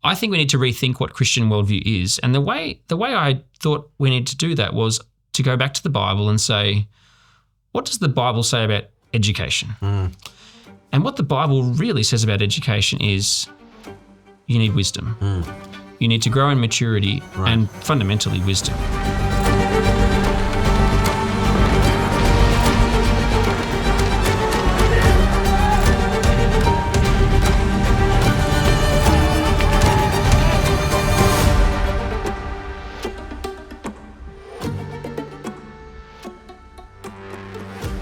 I think we need to rethink what Christian worldview is. And the way I thought we need to do that was to go back to the Bible and say, what does the Bible say about education? And what the Bible really says about education is you need wisdom. You need to grow in maturity and fundamentally wisdom.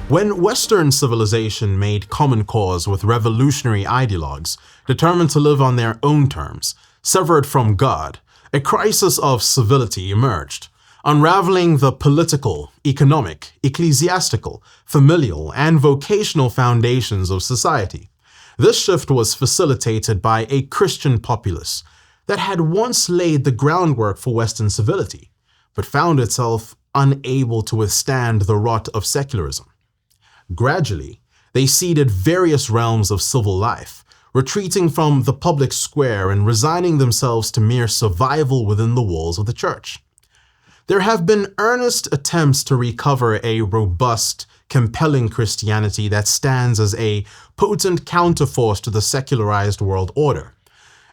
When Western civilization made common cause with revolutionary ideologues determined to live on their own terms, severed from God, a crisis of civility emerged, unraveling the political, economic, ecclesiastical, familial, and vocational foundations of society. This shift was facilitated by a Christian populace that had once laid the groundwork for Western civility, but found itself unable to withstand the rot of secularism. Gradually, they ceded various realms of civil life, retreating from the public square and resigning themselves to mere survival within the walls of the church. There have been earnest attempts to recover a robust, compelling Christianity that stands as a potent counterforce to the secularized world order.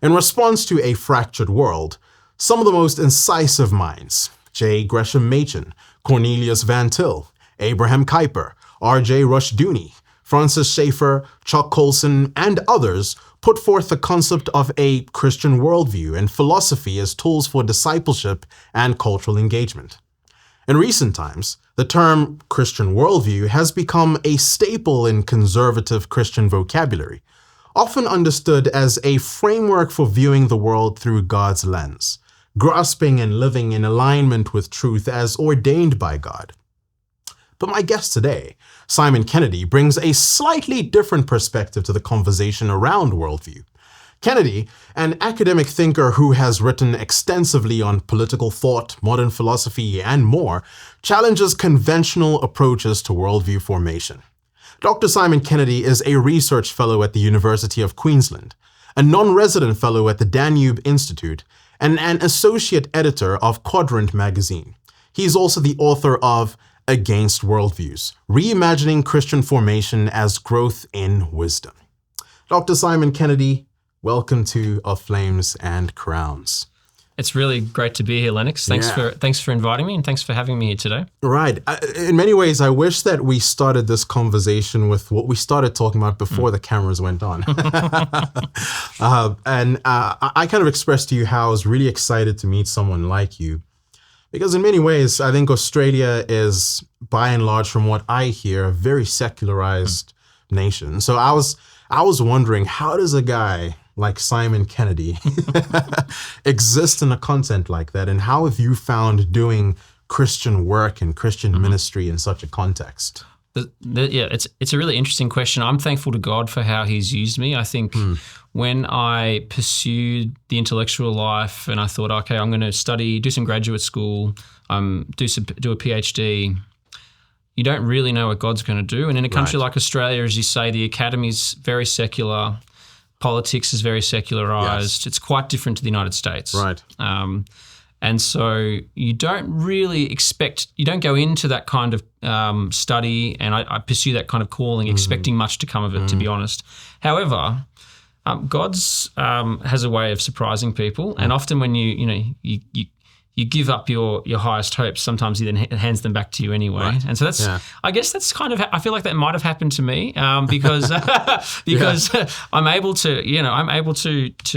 In response to a fractured world, some of the most incisive minds, J. Gresham Machen, Cornelius Van Til, Abraham Kuyper, R.J. Rushdoony, Francis Schaeffer, Chuck Colson, and others put forth the concept of a Christian worldview and philosophy as tools for discipleship and cultural engagement. In recent times, the term Christian worldview has become a staple in conservative Christian vocabulary, often understood as a framework for viewing the world through God's lens, grasping and living in alignment with truth as ordained by God. But my guest today, Simon Kennedy, brings a slightly different perspective to the conversation around worldview. Kennedy, an academic thinker who has written extensively on political thought, modern philosophy, and more, challenges conventional approaches to worldview formation. Dr. Simon Kennedy is a research fellow at the University of Queensland, a non-resident fellow at the Danube Institute, and an associate editor of Quadrant magazine. He is also the author of Against Worldviews, Reimagining Christian Formation as Growth in Wisdom. Dr. Simon Kennedy, welcome to Of Flames and Crowns. It's really great to be here, Lennox. Thanks for inviting me, and thanks for having me here today. Right. In many ways, I wish that we started this conversation with what we started talking about before the cameras went on. I kind of expressed to you how I was really excited to meet someone like you. Because in many ways, I think Australia is, by and large, from what I hear, a very secularized nation. So I was wondering, how does a guy like Simon Kennedy exist in a content like that? And how have you found doing Christian work and Christian ministry in such a context? It's a really interesting question. I'm thankful to God for how He's used me. I think when I pursued the intellectual life and I thought, okay, I'm going to study, do some graduate school, do a PhD, you don't really know what God's going to do. And in a country like Australia, as you say, the academy's very secular, politics is very secularized. Yes. It's quite different to the United States. Right. And so you don't go into that kind of study, and I pursue that kind of calling, expecting much to come of it, to be honest. However, God's has a way of surprising people, and often when you give up your highest hopes, sometimes He then hands them back to you anyway. Right. And so I guess that's kind of, I feel like that might have happened to me because I'm able to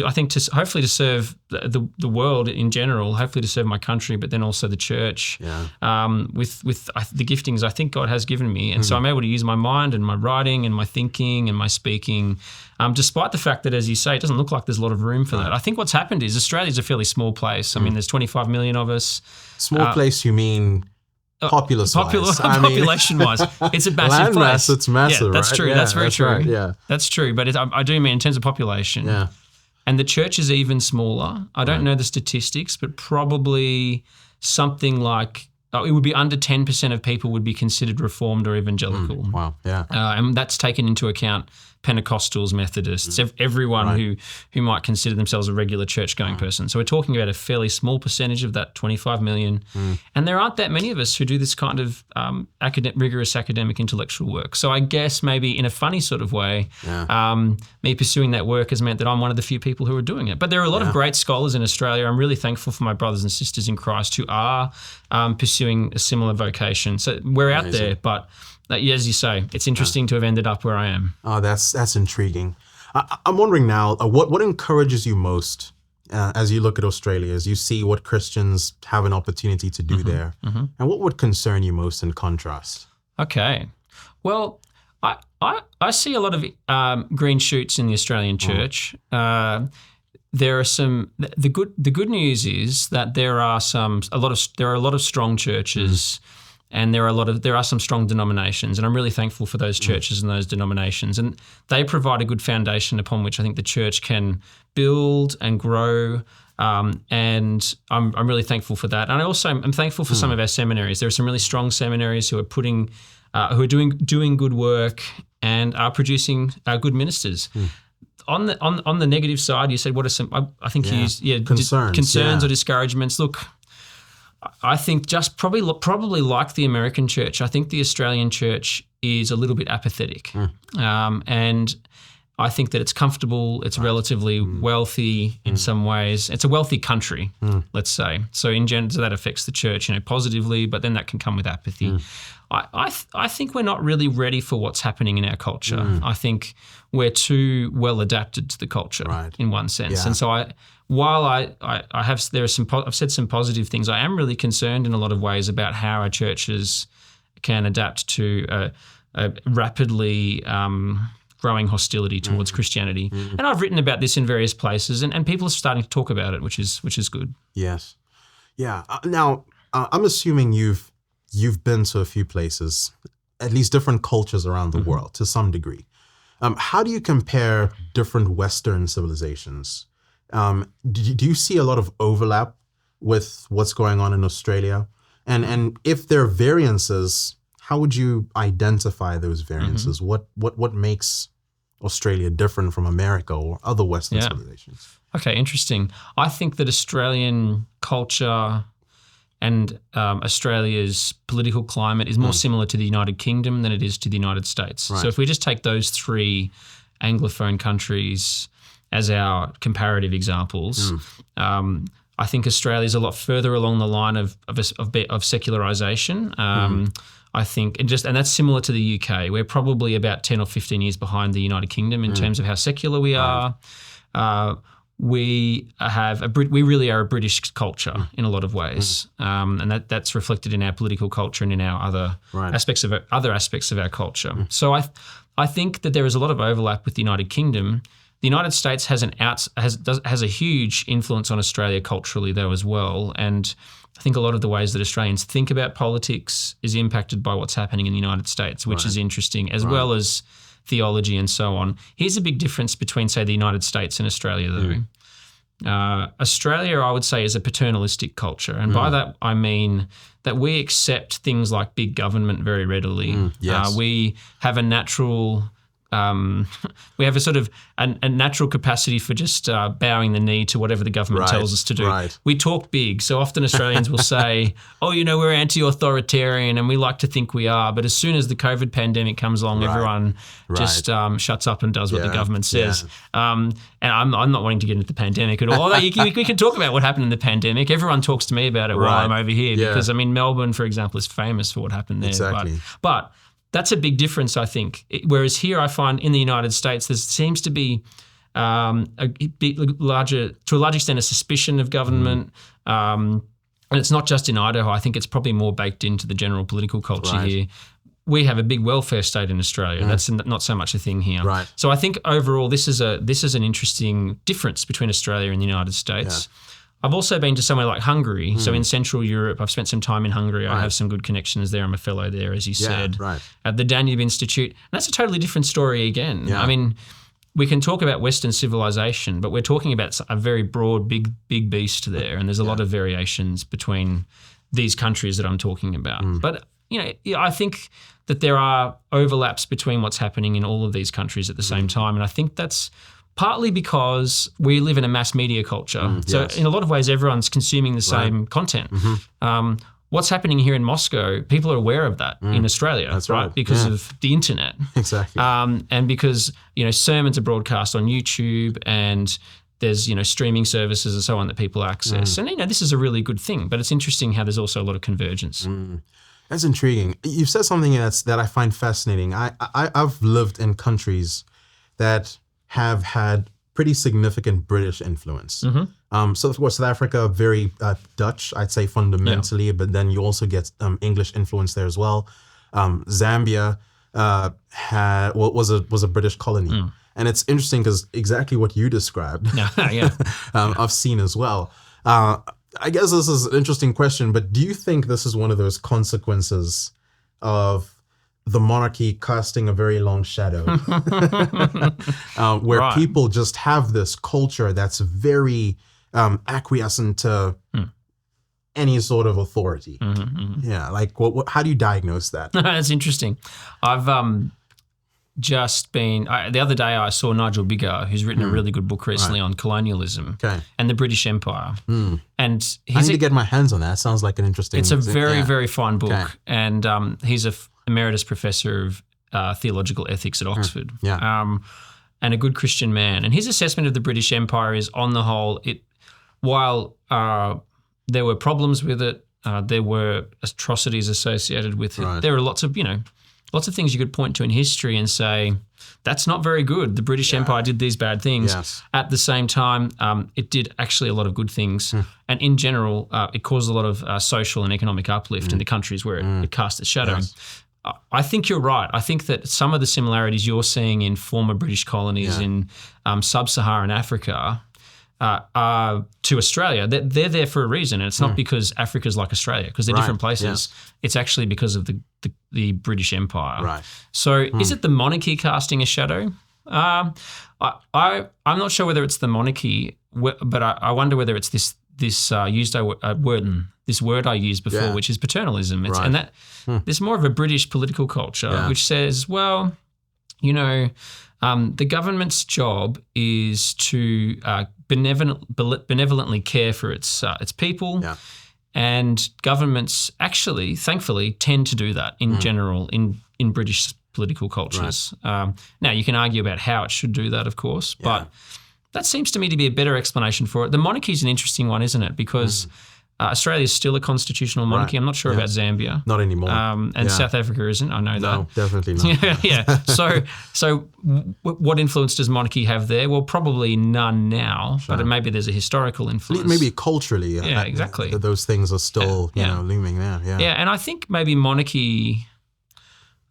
I think to hopefully to serve the world in general, hopefully to serve my country, but then also the church with the giftings I think God has given me. And so I'm able to use my mind and my writing and my thinking and my speaking, despite the fact that, as you say, it doesn't look like there's a lot of room for that. I think what's happened is Australia's a fairly small place. I mean, there's 25 million of us. Small place, you mean population-wise? Population-wise. It's a massive place. Mass, it's massive, that's right? true. That's very true. Right, yeah. That's true. But I do mean in terms of population. Yeah. And the church is even smaller. I don't know the statistics, but probably something like it would be under 10% of people would be considered Reformed or evangelical. Wow, yeah. And that's taken into account Pentecostals, Methodists, everyone who might consider themselves a regular church-going person. So we're talking about a fairly small percentage of that 25 million. And there aren't that many of us who do this kind of rigorous academic intellectual work. So I guess maybe in a funny sort of way, me pursuing that work has meant that I'm one of the few people who are doing it. But there are a lot of great scholars in Australia. I'm really thankful for my brothers and sisters in Christ who are pursuing a similar vocation. So we're out there, but as you say, it's interesting to have ended up where I am. Oh, that's intriguing. I'm wondering now, what encourages you most as you look at Australia, as you see what Christians have an opportunity to do there, and what would concern you most in contrast? Okay. Well, I see a lot of green shoots in the Australian church. There are some. The good news is that there are a lot of strong churches, and there are some strong denominations, and I'm really thankful for those churches and those denominations, and they provide a good foundation upon which I think the church can build and grow. And I'm really thankful for that, and I'm thankful for some of our seminaries. There are some really strong seminaries who are doing good work and are producing good ministers. On the negative side, you said, what are some? I think you used concerns or discouragements. Look, I think just probably like the American church, I think the Australian church is a little bit apathetic, and I think that it's comfortable. It's relatively wealthy in some ways. It's a wealthy country, let's say. So in general, that affects the church, positively, but then that can come with apathy. I think we're not really ready for what's happening in our culture. I think we're too well adapted to the culture in one sense. And so I've said some positive things. I am really concerned in a lot of ways about how our churches can adapt to a rapidly growing hostility towards Christianity. And I've written about this in various places, and people are starting to talk about it, which is good. Yes. Yeah. Now, I'm assuming you've been to a few places, at least different cultures around the world to some degree. How do you compare different Western civilizations? Do you see a lot of overlap with what's going on in Australia? And if there are variances, how would you identify those variances? What makes Australia different from America or other Western civilizations? Okay, interesting. I think that Australian culture and Australia's political climate is more similar to the United Kingdom than it is to the United States. Right. So if we just take those three Anglophone countries as our comparative examples, I think Australia is a lot further along the line of secularization. I think, and that's similar to the UK. We're probably about 10 or 15 years behind the United Kingdom in terms of how secular we are. We really are a British culture in a lot of ways, and that's reflected in our political culture and in our other aspects of our culture. So I think that there is a lot of overlap with the United Kingdom. The United States has a huge influence on Australia culturally though as well, and I think a lot of the ways that Australians think about politics is impacted by what's happening in the United States, which is interesting, as well as theology and so on. Here's a big difference between, say, the United States and Australia, though. Australia, I would say, is a paternalistic culture, and by that I mean that we accept things like big government very readily. We have a natural... we have a sort of a natural capacity for just bowing the knee to whatever the government tells us to do. We talk big. So often Australians will say, we're anti-authoritarian and we like to think we are. But as soon as the COVID pandemic comes along, everyone just shuts up and does what the government says. And I'm not wanting to get into the pandemic at all. Although we can talk about what happened in the pandemic. Everyone talks to me about it while I'm over here because, Melbourne, for example, is famous for what happened there. Exactly. But that's a big difference, I think. Whereas here I find in the United States there seems to be to a large extent a suspicion of government. And it's not just in Idaho. I think it's probably more baked into the general political culture here. We have a big welfare state in Australia. That's not so much a thing here. So I think overall this is an interesting difference between Australia and the United States. I've also been to somewhere like Hungary. So in Central Europe, I've spent some time in Hungary. I have some good connections there. I'm a fellow there, as you said, at the Danube Institute. And that's a totally different story again. I mean, we can talk about Western civilization, but we're talking about a very broad, big beast there. And there's a lot of variations between these countries that I'm talking about. But I think that there are overlaps between what's happening in all of these countries at the same time. And I think that's partly because we live in a mass media culture. So in a lot of ways, everyone's consuming the same content. What's happening here in Moscow, people are aware of that in Australia, That's right? Because of the internet. Exactly. And because, sermons are broadcast on YouTube and there's, streaming services and so on that people access. And, this is a really good thing, but it's interesting how there's also a lot of convergence. That's intriguing. You've said something that I find fascinating. I've lived in countries that have had pretty significant British influence. So of course, South Africa, very Dutch, I'd say fundamentally, but then you also get English influence there as well. Zambia was a British colony. And it's interesting because exactly what you described, I've seen as well. I guess this is an interesting question, but do you think this is one of those consequences of the monarchy casting a very long shadow, where people just have this culture that's very acquiescent to any sort of authority? Yeah, like how do you diagnose that? That's interesting. I've just been, the other day I saw Nigel Biggar, who's written a really good book recently on colonialism and the British Empire. And I need to get my hands on that. It sounds like an interesting... It's a very, very fine book. And he's a emeritus professor of theological ethics at Oxford. And a good Christian man. And his assessment of the British Empire is, on the whole, while there were problems with it, there were atrocities associated with it. There are lots of things you could point to in history and say, that's not very good. The British Empire did these bad things. At the same time, it did actually a lot of good things. And in general, it caused a lot of social and economic uplift in the countries where it cast its shadow. I think you're right. I think that some of the similarities you're seeing in former British colonies in sub-Saharan Africa to Australia, they're there for a reason. And it's not because Africa's like Australia, because they're different places. It's actually because of the British Empire. So is it the monarchy casting a shadow? I'm not sure whether it's the monarchy, but I wonder whether it's this word I used before, which is paternalism. And that there's more of a British political culture which says, well, the government's job is to benevolently care for its people, and governments actually, thankfully, tend to do that in general in British political cultures. Now, you can argue about how it should do that, of course, but that seems to me to be a better explanation for it. The monarchy is an interesting one, isn't it? Because Australia is still a constitutional monarchy. I'm not sure about Zambia. Not anymore. And South Africa isn't. I know that. No, definitely not. So what influence does monarchy have there? Well, probably none now, but maybe there's a historical influence. Maybe culturally. Exactly. Those things are still, looming there. Yeah, and I think maybe monarchy...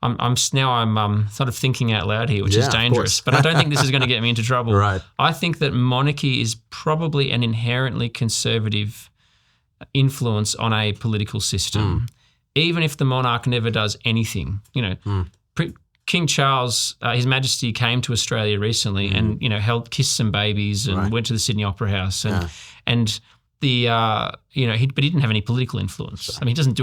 I'm sort of thinking out loud here, which is dangerous, but I don't think this is going to get me into trouble. I think that monarchy is probably an inherently conservative influence on a political system, even if the monarch never does anything. King Charles, His Majesty, came to Australia recently and kissed some babies and went to the Sydney Opera House and the but he didn't have any political influence. I mean, he doesn't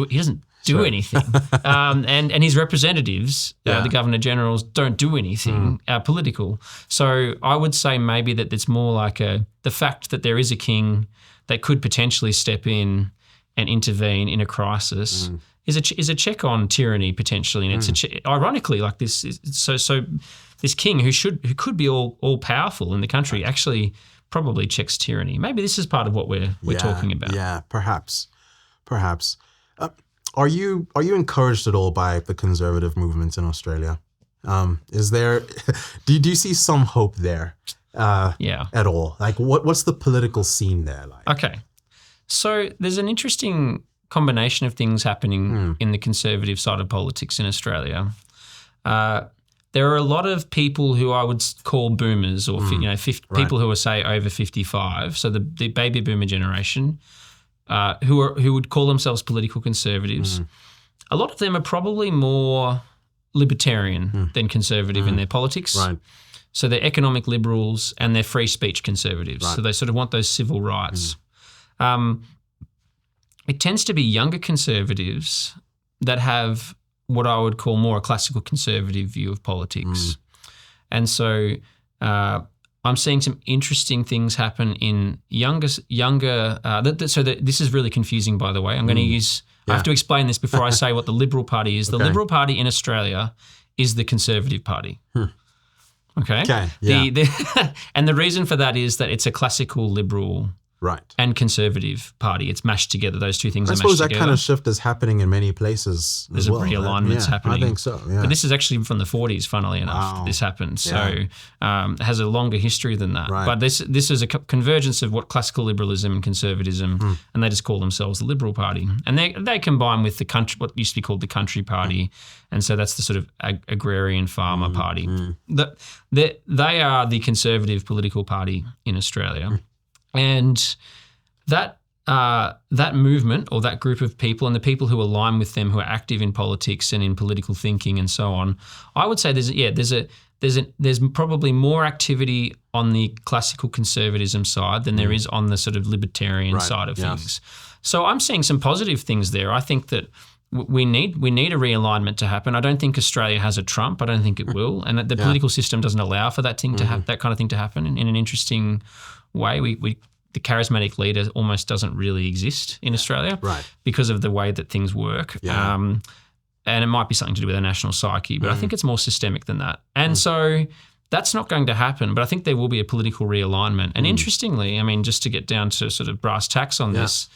do anything. And his representatives, the Governor Generals, don't do anything political. So I would say maybe that it's more like the fact that there is a king that could potentially step in and intervene in a crisis is a check on tyranny potentially. And it's ironically, like this king who could be all powerful in the country actually probably checks tyranny. Maybe this is part of what we're talking about. Yeah, perhaps. Are you encouraged at all by the conservative movement in Australia? Is there? Do you see some hope there? At all? Like, what's the political scene there like? Okay, so there's an interesting combination of things happening in the conservative side of politics in Australia. There are a lot of people who I would call boomers, or people who are say over 55. So the baby boomer generation. Who would call themselves political conservatives. A lot of them are probably more libertarian than conservative in their politics. So they're economic liberals and they're free speech conservatives. So they sort of want those civil rights. It tends to be younger conservatives that have what I would call more a classical conservative view of politics. And so I'm seeing some interesting things happen in younger. So this is really confusing, by the way. I'm going to use. I have to explain this before I say what the Liberal Party is. The Liberal Party in Australia is the Conservative Party. Okay. And the reason for that is that it's a classical liberal and conservative party. It's mashed together. Those two things are mashed together. I suppose that kind of shift is happening in many places. There's a realignment's happening. I think so. Yeah. But this is actually from the 40s, funnily enough. Wow. This happened. So it has a longer history than that. Right. But this is a convergence of what classical liberalism and conservatism, and they just call themselves the Liberal Party. And they combine with the country, what used to be called the Country Party. And so that's the sort of agrarian farmer party. They are the conservative political party in Australia. And that movement, or that group of people, and the people who align with them, who are active in politics and in political thinking and so on, I would say there's probably more activity on the classical conservatism side than there is on the sort of libertarian side of things. So I'm seeing some positive things there. I think that we need a realignment to happen. I don't think Australia has a Trump. I don't think it will, and the political system doesn't allow for that thing to that kind of thing to happen in an interesting way. The charismatic leader almost doesn't really exist in Australia because of the way that things work. And it might be something to do with our national psyche, but I think it's more systemic than that. And so that's not going to happen, but I think there will be a political realignment. And interestingly, I mean, just to get down to sort of brass tacks on this,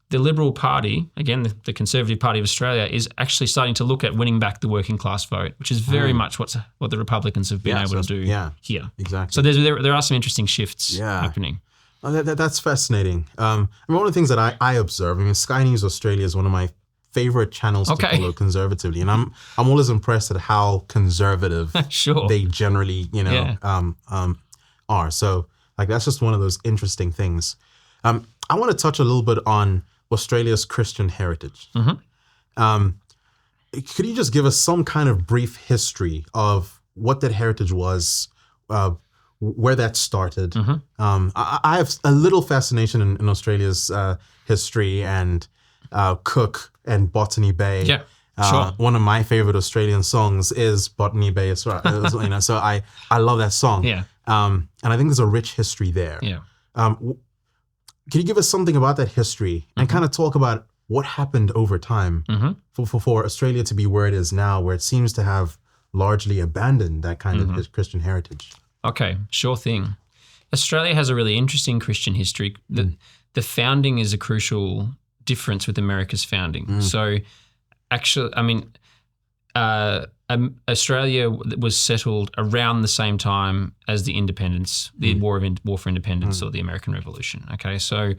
the Liberal Party, again, the Conservative Party of Australia, is actually starting to look at winning back the working class vote, which is very much what the Republicans have been able to do here. Exactly. So there are some interesting shifts happening. Oh, that's fascinating. One of the things that I observe, I mean, Sky News Australia is one of my favorite channels to follow conservatively, and I'm always impressed at how conservative they generally, are. So, like, that's just one of those interesting things. I want to touch a little bit on Australia's Christian heritage. Could you just give us some kind of brief history of what that heritage was, where that started? I have a little fascination in Australia's history and Cook and Botany Bay. Yeah, sure. One of my favorite Australian songs is Botany Bay as well. So I love that song. Yeah. And I think there's a rich history there. Yeah. Can you give us something about that history and kind of talk about what happened over time for Australia to be where it is now, where it seems to have largely abandoned that kind of Christian heritage? Okay, sure thing. Australia has a really interesting Christian history. The founding is a crucial difference with America's founding. So actually, I mean, Australia was settled around the same time as the independence, the War for Independence, or the American Revolution. Okay, so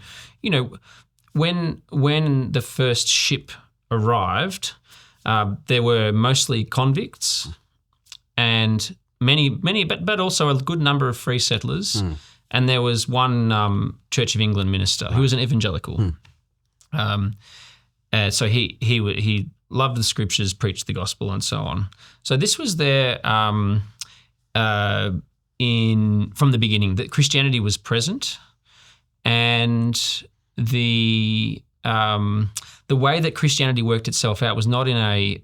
when the first ship arrived, there were mostly convicts and many, but also a good number of free settlers, and there was one Church of England minister who was an evangelical. So he loved the scriptures, preached the gospel, and so on. So this was there from the beginning. That Christianity was present, and the way that Christianity worked itself out was not in a.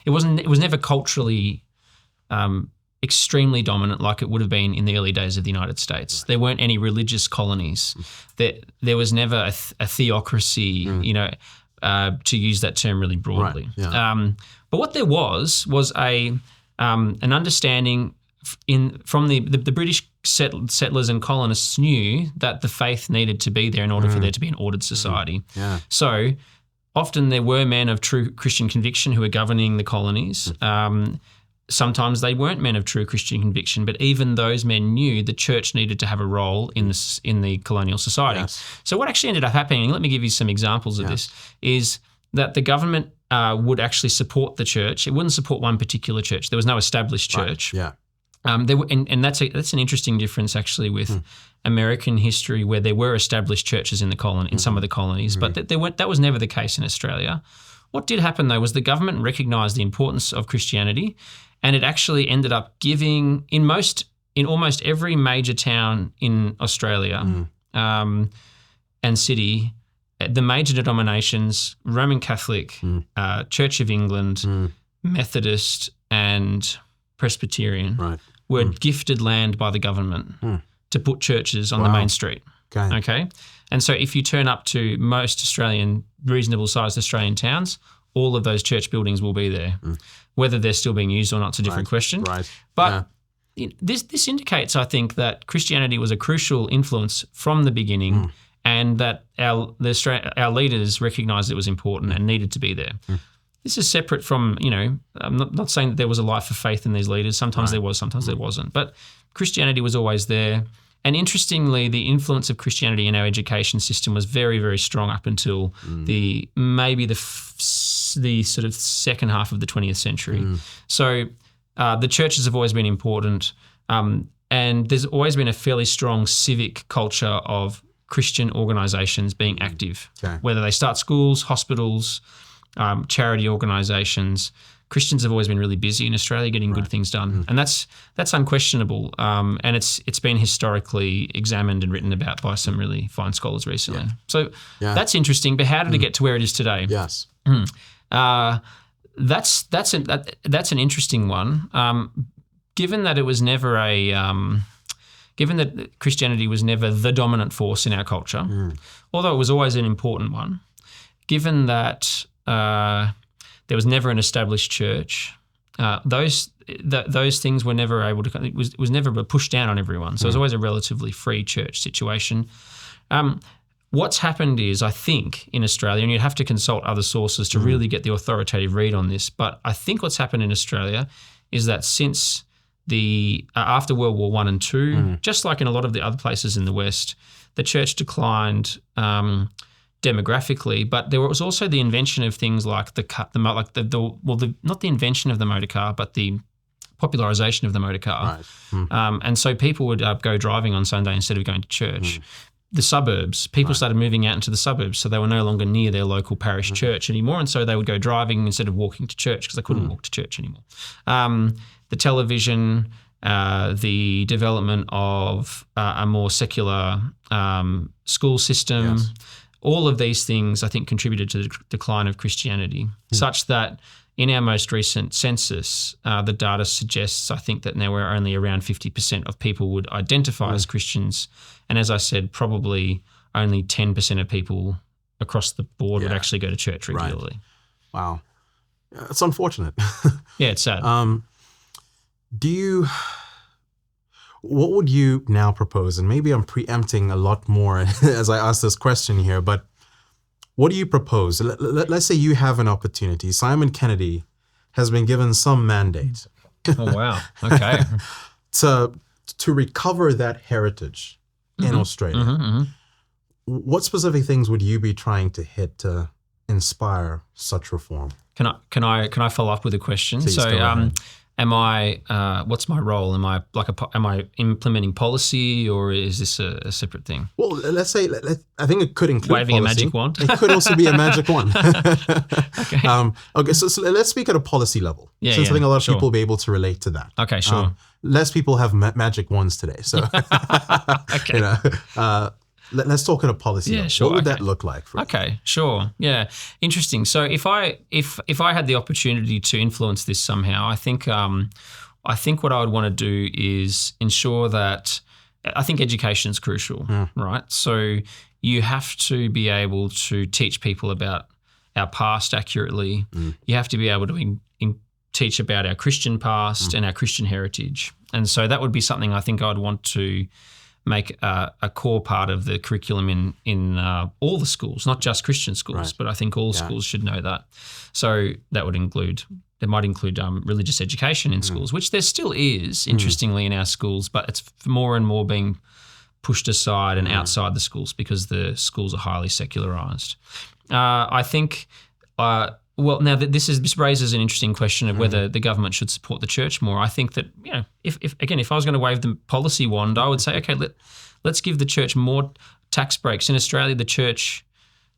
It was never culturally extremely dominant like it would have been in the early days of the United States. There weren't any religious colonies. There was never a theocracy. To use that term really broadly. But what there was an understanding from the British settlers and colonists knew that the faith needed to be there in order for there to be an ordered society. So often there were men of true Christian conviction who were governing the colonies. Sometimes they weren't men of true Christian conviction, but even those men knew the church needed to have a role in the colonial society. So what actually ended up happening, let me give you some examples of this, is that the government would actually support the church. It wouldn't support one particular church. There was no established church. And that's an interesting difference actually with American history, where there were established churches in in some of the colonies, but that was never the case in Australia. What did happen though was the government recognised the importance of Christianity. And it actually ended up giving, in almost every major town in Australia and city, the major denominations, Roman Catholic, Church of England, Methodist, and Presbyterian, were gifted land by the government to put churches on the main street. Okay. And so if you turn up to most reasonable sized Australian towns, all of those church buildings will be there. Whether they're still being used or not is a different question. But this indicates, I think, that Christianity was a crucial influence from the beginning, and that our leaders recognised it was important and needed to be there. This is separate from, I'm not saying that there was a life of faith in these leaders. Sometimes there was, sometimes there wasn't. But Christianity was always there. And interestingly, the influence of Christianity in our education system was very, very strong up until the sort of second half of the 20th century. So the churches have always been important, and there's always been a fairly strong civic culture of Christian organisations being active, whether they start schools, hospitals, charity organisations. Christians have always been really busy in Australia getting good things done, and that's unquestionable. And it's been historically examined and written about by some really fine scholars recently. So that's interesting. But how did it get to where it is today? Yes. That's an interesting one. Given that it was never given that Christianity was never the dominant force in our culture, although it was always an important one. Given that there was never an established church, those things were never able to. It was never pushed down on everyone. So it was always a relatively free church situation. What's happened is, I think, in Australia, and you'd have to consult other sources to really get the authoritative read on this, but I think what's happened in Australia is that since after World War I and II, just like in a lot of the other places in the West, the church declined demographically, but there was also the invention of things like not the invention of the motor car, but the popularisation of the motor car. And so people would go driving on Sunday instead of going to church. The suburbs, people started moving out into the suburbs, so they were no longer near their local parish church anymore, and so they would go driving instead of walking to church because they couldn't walk to church anymore. The television, the development of a more secular school system, all of these things I think contributed to the decline of Christianity, such that in our most recent census, the data suggests, I think, that now we're only around 50% of people would identify as Christians. And as I said, probably only 10% of people across the board would actually go to church regularly. Wow. It's unfortunate. Yeah, it's sad. What would you now propose? And maybe I'm preempting a lot more as I ask this question here, but what do you propose? Let's say you have an opportunity. Simon Kennedy has been given some mandate. Oh, wow. Okay. to recover that heritage in Australia. What specific things would you be trying to hit to inspire such reform? Can I follow up with a question? Please, go ahead. Am I? What's my role? Am I implementing policy, or is this a separate thing? Well, let's say I think it could include waving policy. a magic wand. It could also be a magic wand. Okay. Okay. So let's speak at a policy level, since I think a lot of people will be able to relate to that. Okay, sure. Less people have magic wands today, so Okay. Let's talk at a policy level. Sure. What would that look like for you? Okay, sure. Yeah, interesting. So if I had the opportunity to influence this somehow, I think what I would want to do is ensure that I think education is crucial, right? So you have to be able to teach people about our past accurately. You have to be able to teach about our Christian past and our Christian heritage. And so that would be something I think I'd want to make a core part of the curriculum in all the schools, not just Christian schools, but I think all schools should know that. So that might include religious education in schools, which there still is, interestingly, in our schools, but it's more and more being pushed aside and outside the schools because the schools are highly secularized. I think, now this raises an interesting question of whether the government should support the church more. I think that, if I was going to wave the policy wand, I would say, okay, let's give the church more tax breaks. In Australia, the church,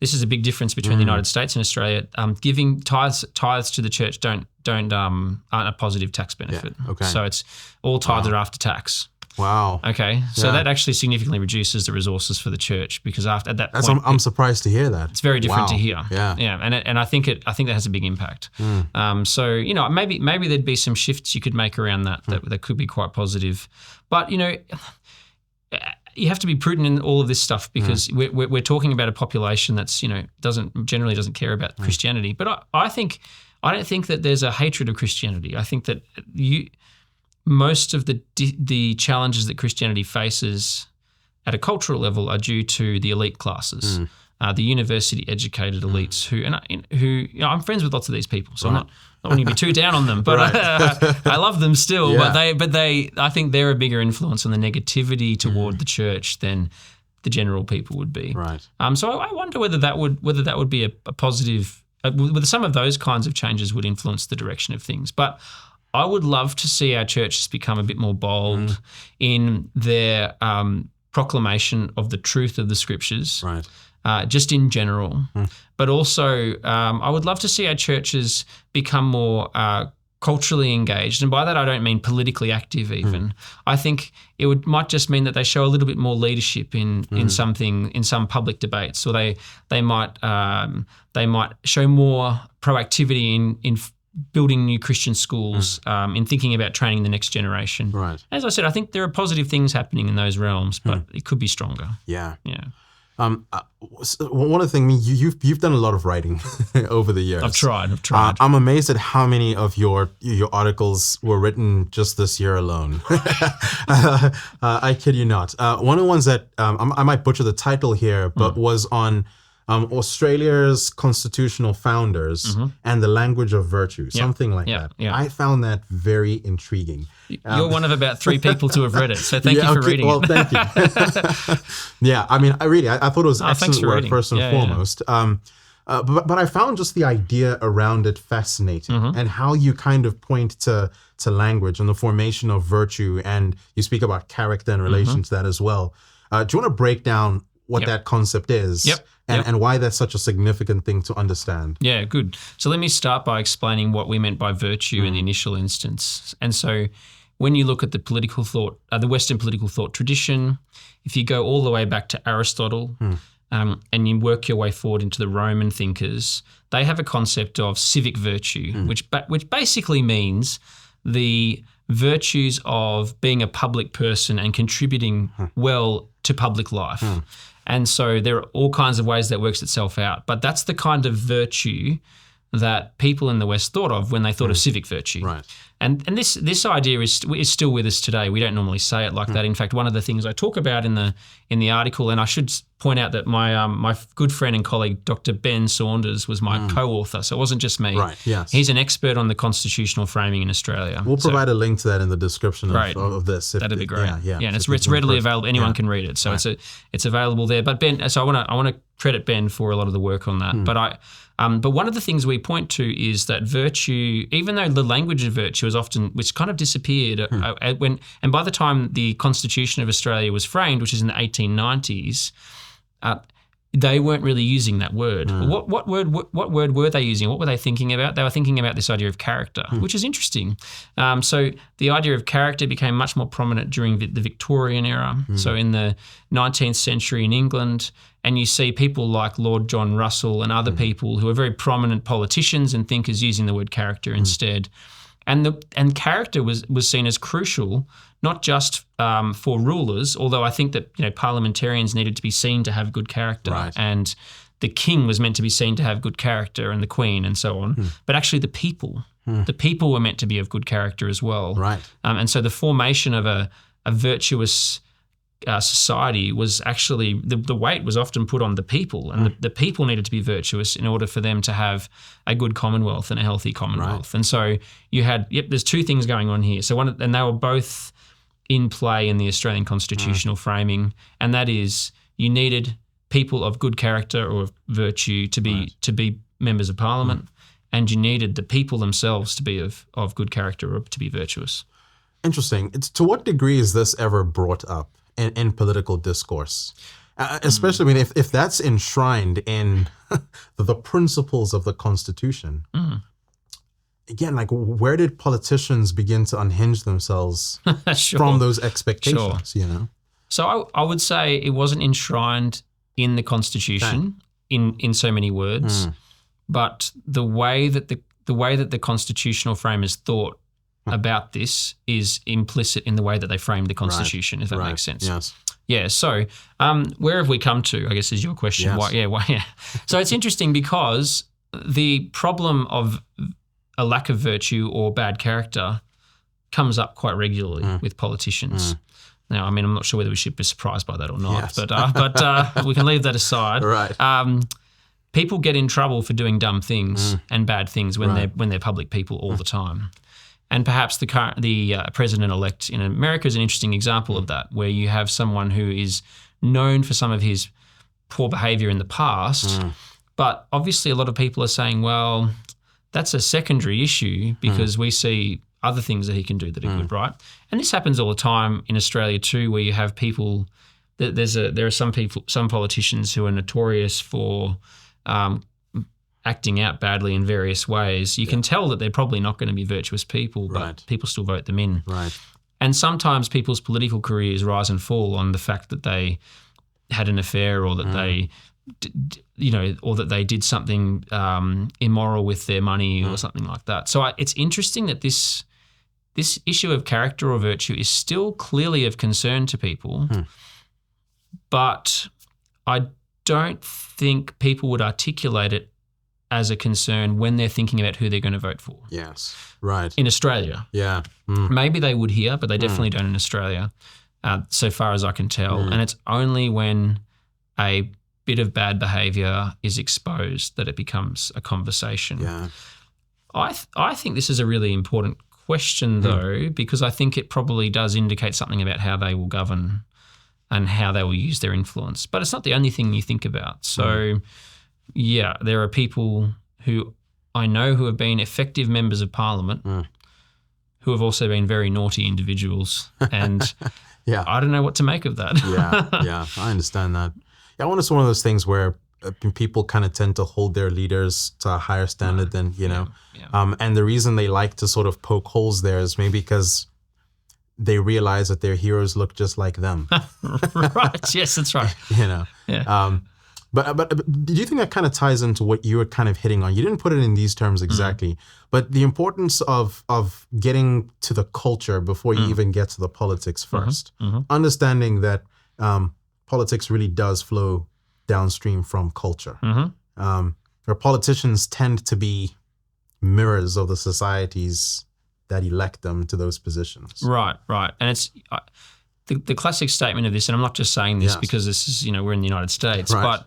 this is a big difference between the United States and Australia. Giving tithes to the church aren't a positive tax benefit. Yeah, okay. So it's all tithes are after tax. Wow. Okay, so Yeah. that actually significantly reduces the resources for the church because at that That's point, I'm surprised to hear that. it's very different to Wow. here. Yeah. and I think that has a big impact. So maybe there'd be some shifts you could make around that could be quite positive, but you have to be prudent in all of this stuff because we're talking about a population that's doesn't care about Christianity. But I don't think that there's a hatred of Christianity. I think that most of the challenges that Christianity faces at a cultural level are due to the elite classes, the university-educated elites who I'm friends with lots of these people, so I'm not wanting to be too down on them, but I love them still. Yeah. But I think they're a bigger influence on the negativity toward the church than the general people would be. Right. So I wonder whether that would be a positive. Whether some of those kinds of changes would influence the direction of things, but I would love to see our churches become a bit more bold in their proclamation of the truth of the scriptures, Right. Just in general. But also, I would love to see our churches become more culturally engaged, and by that I don't mean politically active even. I think it might just mean that they show a little bit more leadership in some public debates, or they might show more proactivity in building new Christian schools, in thinking about training the next generation. Right. As I said, I think there are positive things happening in those realms, but it could be stronger. Yeah. Yeah. One of the things, you've done a lot of writing over the years. I've tried. I'm amazed at how many of your articles were written just this year alone. I kid you not. One of the ones that I might butcher the title here, but was on Australia's constitutional founders and the language of virtue, something like that. Yeah. I found that very intriguing. You're one of about 3 people to have read it, so thank you for reading it. Thank you. Yeah, I mean, I thought it was excellent work, first and foremost. But I found just the idea around it fascinating, and how you kind of point to language and the formation of virtue, and you speak about character in relation to that as well. Do you want to break down what that concept is? And why that's such a significant thing to understand? Yeah, good. So let me start by explaining what we meant by virtue in the initial instance. And so when you look at the political thought, the Western political thought tradition, if you go all the way back to Aristotle and you work your way forward into the Roman thinkers, they have a concept of civic virtue, which basically means the virtues of being a public person and contributing well to public life. And so there are all kinds of ways that works itself out. But that's the kind of virtue that people in the West thought of when they thought of civic virtue. Right. And this idea is still with us today. We don't normally say it like that. In fact, one of the things I talk about in the article, and I should point out that my good friend and colleague, Dr. Ben Saunders, was my co-author. So it wasn't just me. Right, yes. He's an expert on the constitutional framing in Australia. We'll provide a link to that in the description of this. That'd be great. Yeah. And it's readily available. Anyone can read it. So it's available there. But Ben, so I want to credit Ben for a lot of the work on that. But one of the things we point to is that virtue, even though the language of virtue is often, which kind of disappeared and by the time the Constitution of Australia was framed, which is in the 1890s, they weren't really using that word. What word were they using? What were they thinking about? They were thinking about this idea of character, which is interesting. So the idea of character became much more prominent during the Victorian era. So in the 19th century in England, and you see people like Lord John Russell and other people who are very prominent politicians and thinkers using the word character instead. And character was seen as crucial, not just for rulers, although I think that parliamentarians needed to be seen to have good character, and the king was meant to be seen to have good character, and the queen, and so on. But actually, the people were meant to be of good character as well. Right. And so the formation of a virtuous society was actually the weight was often put on the people, and the people needed to be virtuous in order for them to have a good commonwealth and a healthy commonwealth. And so you had there's 2 things going on here. So and they were both in play in the Australian constitutional framing, and that is you needed people of good character or of virtue to be members of parliament, and you needed the people themselves to be of good character or to be virtuous. Interesting. To what degree is this ever brought up in political discourse? Especially, I mean, if that's enshrined in the principles of the Constitution, again, like where did politicians begin to unhinge themselves Sure. from those expectations, So I would say it wasn't enshrined in the Constitution in so many words, but the way that the constitutional framers thought about this is implicit in the way that they framed the Constitution, if that makes sense. Yes. Yeah. So where have we come to, I guess, is your question. Yes. Why? So it's interesting because the problem of a lack of virtue or bad character comes up quite regularly with politicians. Now, I mean, I'm not sure whether we should be surprised by that or not, but we can leave that aside. Right. People get in trouble for doing dumb things and bad things when they're public people all the time. And perhaps the president-elect in America is an interesting example of that, where you have someone who is known for some of his poor behaviour in the past, but obviously a lot of people are saying, well, that's a secondary issue because we see other things that he can do that are good, right? And this happens all the time in Australia too, where you have people. There are some politicians who are notorious for acting out badly in various ways. You can tell that they're probably not going to be virtuous people, but people still vote them in. Right. And sometimes people's political careers rise and fall on the fact that they had an affair or that they, or that they did something immoral with their money or something like that. So it's interesting that this issue of character or virtue is still clearly of concern to people, but I don't think people would articulate it as a concern when they're thinking about who they're going to vote for. Yes, right. In Australia. Yeah. Maybe they would here, but they definitely don't in Australia, so far as I can tell. And it's only when a bit of bad behaviour is exposed that it becomes a conversation. Yeah. I think this is a really important question, though, because I think it probably does indicate something about how they will govern and how they will use their influence. But it's not the only thing you think about. So, yeah, there are people who I know who have been effective members of parliament who have also been very naughty individuals. And I don't know what to make of that. Yeah, I understand that. Yeah, I wonder, it's one of those things where people kind of tend to hold their leaders to a higher standard than, and the reason they like to sort of poke holes there is maybe because they realize that their heroes look just like them. Right. Yes, that's right. Yeah. But do you think that kind of ties into what you were kind of hitting on? You didn't put it in these terms exactly, but the importance of getting to the culture before you even get to the politics first. Understanding that politics really does flow downstream from culture. Where politicians tend to be mirrors of the societies that elect them to those positions. Right. And it's the classic statement of this, and I'm not just saying this because this is, we're in the United States, but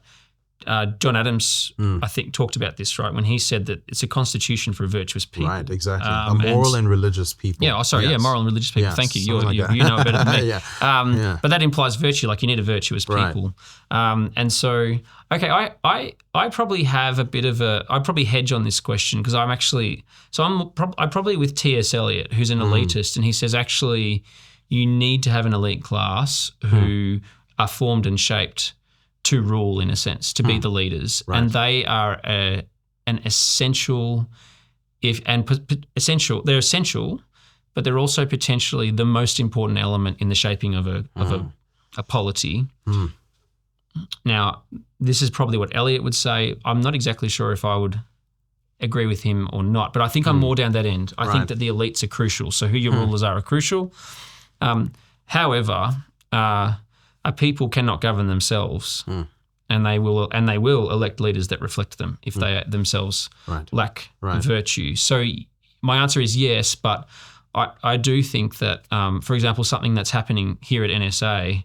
John Adams, I think, talked about this, right, when he said that it's a constitution for virtuous people. Right, exactly. A moral and religious people. Yeah, moral and religious people. Yes, thank you. like You know it better than me. But that implies virtue, like you need a virtuous people. And so, okay, I probably have I probably hedge on this question because I'm probably with T.S. Eliot, who's an elitist, and he says, actually, you need to have an elite class who are formed and shaped to rule, in a sense, to be the leaders. Right. And they are an essential, they're essential, but they're also potentially the most important element in the shaping of a polity. Now, this is probably what Eliot would say. I'm not exactly sure if I would agree with him or not, but I think I'm more down that end. I think that the elites are crucial. So who your rulers are crucial. However, a people cannot govern themselves, and they will elect leaders that reflect them if they themselves lack virtue. So my answer is yes, but I do think that, for example, something that's happening here at NSA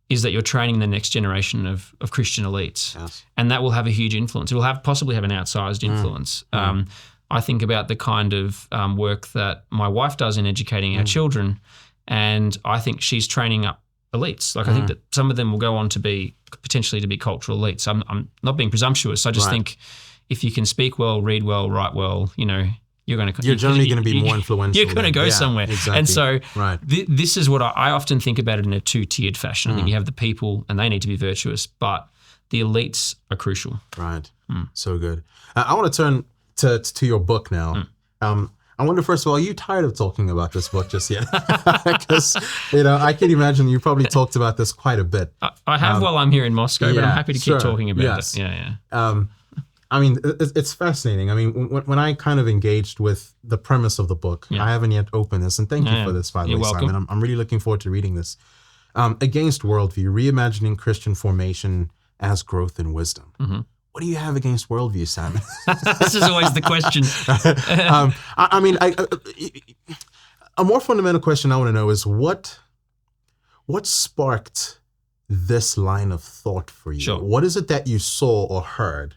is that you're training the next generation of Christian elites, and that will have a huge influence. It will possibly have an outsized influence. I think about the kind of work that my wife does in educating our children, and I think she's training up elites. Like I think that some of them will go on to be potentially to be cultural elites. I'm not being presumptuous. I just think if you can speak well, read well, write well, you're generally going to be more influential. You're going to go somewhere. Exactly. And so this is what I often think about it in a two-tiered fashion. I think you have the people and they need to be virtuous, but the elites are crucial. Right. So good. I want to turn to your book now. I wonder, first of all, are you tired of talking about this book just yet? Because, I can imagine you probably talked about this quite a bit. I have while I'm here in Moscow, but I'm happy to keep talking about it. Yeah. I mean, it's fascinating. I mean, when I kind of engaged with the premise of the book, I haven't yet opened this, and thank you for this, by the way, welcome. Simon. I'm really looking forward to reading this. Against Worldview, Reimagining Christian Formation as Growth in Wisdom. Mm-hmm. What do you have against worldview, Simon? This is always the question. A more fundamental question I want to know is what sparked this line of thought for you? Sure. What is it that you saw or heard